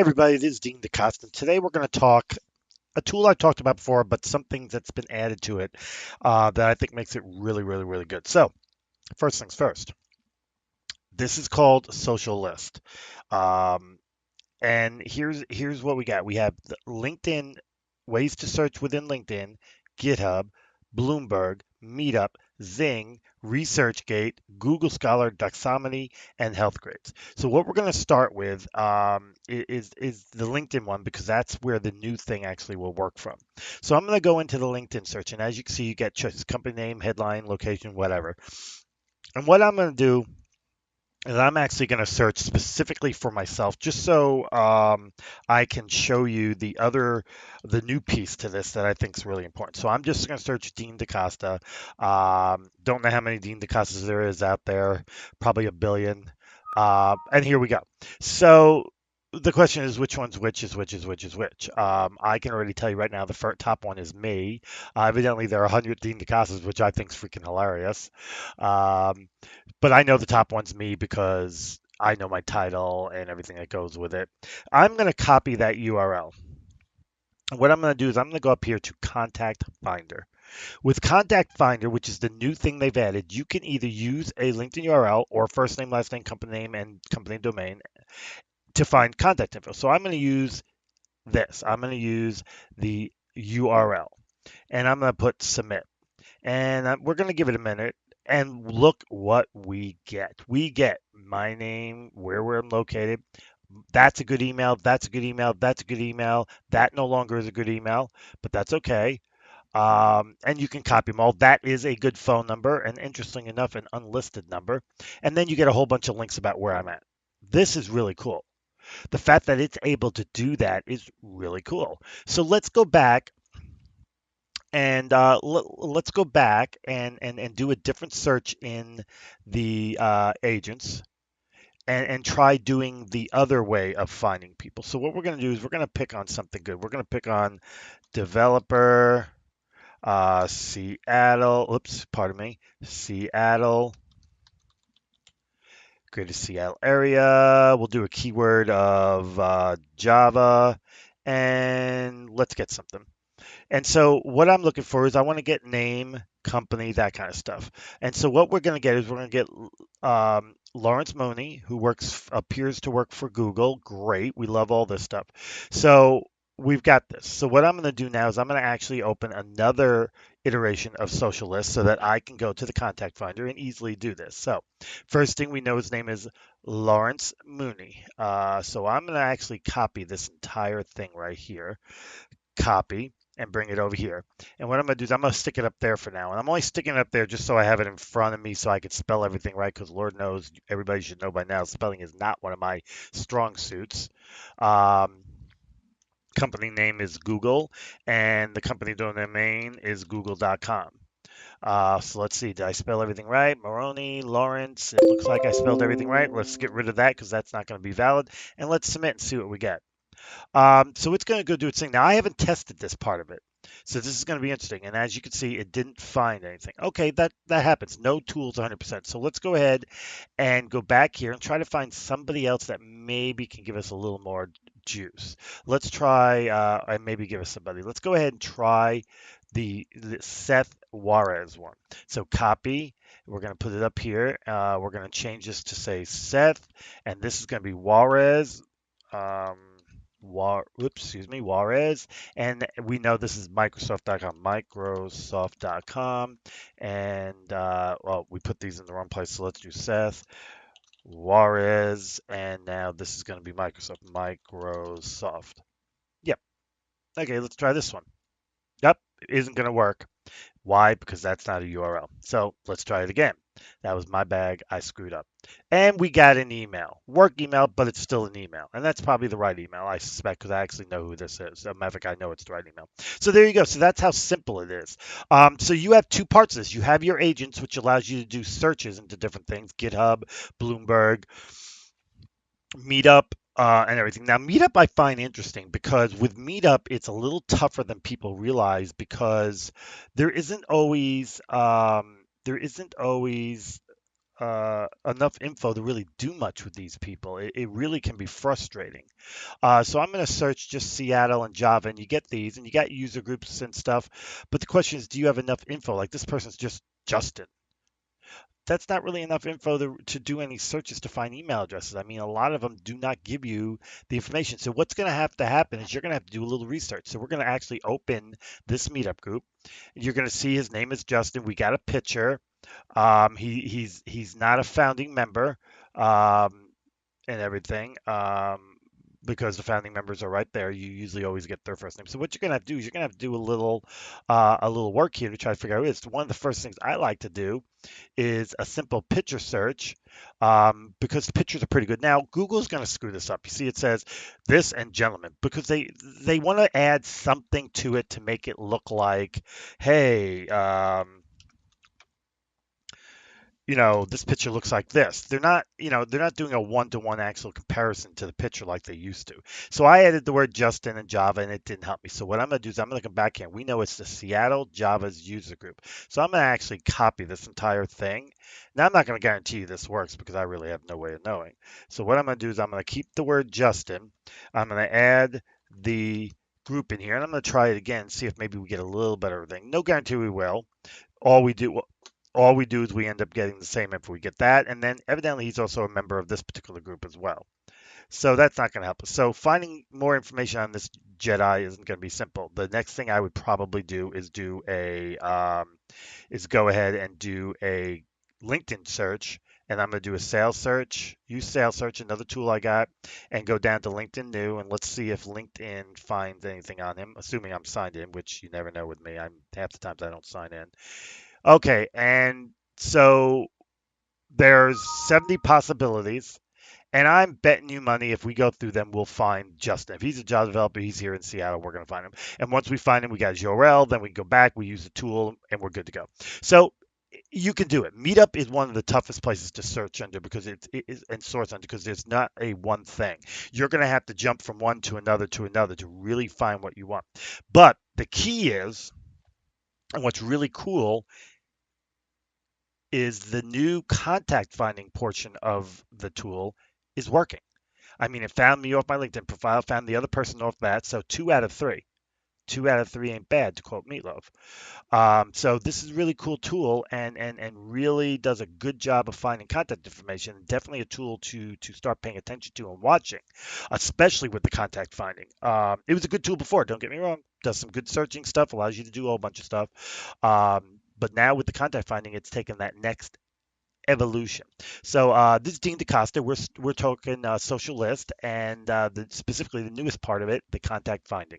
Everybody, this is Dean DeCosta. Today we're going to talk a tool I've talked about before, but something that's been added to it that I think makes it really, really, really good. So, first things first, this is called Social List. Um, and here's what we got. We have the LinkedIn, ways to search within LinkedIn, GitHub, Bloomberg, Meetup, Zing, ResearchGate, Google Scholar, Doxomity, and Health Grades. So what we're going to start with is the LinkedIn one because that's where the new thing actually will work from. So I'm going to go into the LinkedIn search, and as you can see, you get choices: company name, headline, location, whatever. And what I'm going to do and I'm actually going to search specifically for myself just so I can show you the new piece to this that I think is really important. So I'm just going to search Dean DaCosta. Don't know how many Dean DaCostas there is out there, probably a billion. And here we go. So the question is which one's which is which is which is which. I can already tell you right now the top one is me. Evidently, there are 100 Dean DaCostas, which I think is freaking hilarious. Um, but I know the top one's me because I know my title and everything that goes with it. I'm going to copy that URL. And what I'm going to do is I'm going to go up here to Contact Finder. With Contact Finder, which is the new thing they've added, you can either use a LinkedIn URL or first name, last name, and company domain to find contact info. So I'm going to use this. I'm going to use the URL and I'm going to put submit. And we're going to give it a minute and look what we get. We get my name, where we're located. That's a good email. That's a good email. That's a good email. That no longer is a good email, but that's okay. And you can copy them all. That is a good phone number, and interesting enough, an unlisted number. And then you get a whole bunch of links about where I'm at. This is really cool. The fact that it's able to do that is really cool. So let's go back and let's go back and do a different search in the agents and try doing the other way of finding people. So what we're going to do is we're going to pick on something good. We're going to pick on developer, Seattle. Oops, pardon me, Seattle. Greater Seattle area. We'll do a keyword of Java, and let's get something. And so what I'm looking for is I want to get name, company, that kind of stuff. And so what we're going to get is we're going to get Lawrence Mooney, who appears to work for Google. Great. We love all this stuff. So we've got this. So what I'm going to do now is I'm going to actually open another iteration of Social List so that I can go to the contact finder and easily do this. So first thing we know, his name is Lawrence Mooney. So I'm going to actually copy this entire thing right here. Copy and bring it over here. And what I'm going to do is I'm going to stick it up there for now. And I'm only sticking it up there just so I have it in front of me so I can spell everything right because Lord knows everybody should know by now spelling is not one of my strong suits. Um, Company name is Google and the company domain is google.com. So let's see, did I spell everything right? Maroney, Lawrence, it looks like I spelled everything right. Let's get rid of that because that's not going to be valid. And let's submit and see what we get. So it's going to go do its thing. Now, I haven't tested this part of it. So this is going to be interesting. And as you can see, it didn't find anything. Okay, that happens. No tool's 100%. So let's go ahead and go back here and try to find somebody else that maybe can give us a little more juice. Let's try and maybe give us somebody. Let's go ahead and try the Seth Juarez one. So copy. We're going to put it up here. We're going to change this to say Seth, and this is going to be Juarez. Juarez, and we know this is Microsoft.com, and well, we put these in the wrong place, so let's do Seth Juarez, and now this is going to be Microsoft. Yep. Okay, let's try this one. Yep, it isn't going to work. Why? Because that's not a URL. So let's try it again. That was my bag. I screwed up. And we got an email. Work email, but it's still an email. And that's probably the right email, I suspect, because I actually know who this is. As a matter of fact, I know it's the right email. So there you go. So that's how simple it is. So you have two parts of this. You have your agents, which allows you to do searches into different things, GitHub, Bloomberg, Meetup, and everything. Now, Meetup I find interesting because with Meetup, it's a little tougher than people realize because there isn't always enough info to really do much with these people. It really can be frustrating. So I'm going to search just Seattle and Java, and you get these, and you got user groups and stuff. But the question is, do you have enough info? Like this person's just Justin. That's not really enough info to do any searches to find email addresses. I mean, a lot of them do not give you the information. So what's going to have to happen is you're going to have to do a little research. So we're going to actually open this meetup group. You're going to see his name is Justin. We got a picture. He's not a founding member. Um, and everything. Because the founding members are right there, you usually always get their first name. So what you're gonna have to do is you're gonna have to do a little work here to try to figure out who it is. One of the first things I like to do is a simple picture search, because the pictures are pretty good. Now Google's gonna screw this up. You see, it says this and gentlemen because they want to add something to it to make it look like, hey, this picture looks like this. They're not doing a one-to-one actual comparison to the picture like they used to. So I added the word Justin in Java and it didn't help me. So what I'm going to do is I'm going to come back here. We know it's the Seattle Java's user group. So I'm going to actually copy this entire thing. Now I'm not going to guarantee you this works because I really have no way of knowing. So what I'm going to do is I'm going to keep the word Justin. I'm going to add the group in here and I'm going to try it again, see if maybe we get a little better thing. No guarantee we will. All we do all we do is we end up getting the same info. We get that, and then evidently he's also a member of this particular group as well. So that's not going to help us. So finding more information on this Jedi isn't going to be simple. The next thing I would probably do is go ahead and do a LinkedIn search, and I'm going to do a sales search, use sales search, another tool I got, and go down to LinkedIn new, and let's see if LinkedIn finds anything on him, assuming I'm signed in, which you never know with me. I'm half the times I don't sign in. Okay, and so there's 70 possibilities, and I'm betting you money if we go through them, we'll find Justin. If he's a Java developer, he's here in Seattle, we're going to find him. And once we find him, we got his URL, then we can go back, we use the tool, and we're good to go. So you can do it. Meetup is one of the toughest places to search under because it is and source under because there's not a one thing. You're going to have to jump from one to another to really find what you want. But the key is, and what's really cool is the new contact finding portion of the tool is working. I mean, it found me off my LinkedIn profile, found the other person off that. So 2 out of 3. 2 out of 3 ain't bad, to quote Meatloaf. So this is a really cool tool and really does a good job of finding contact information. Definitely a tool to start paying attention to and watching, especially with the contact finding. It was a good tool before, don't get me wrong. Does some good searching stuff, allows you to do a whole bunch of stuff. But now with the contact finding, it's taken that next evolution. So this is Dean DaCosta. We're talking social list and specifically the newest part of it, the contact finding.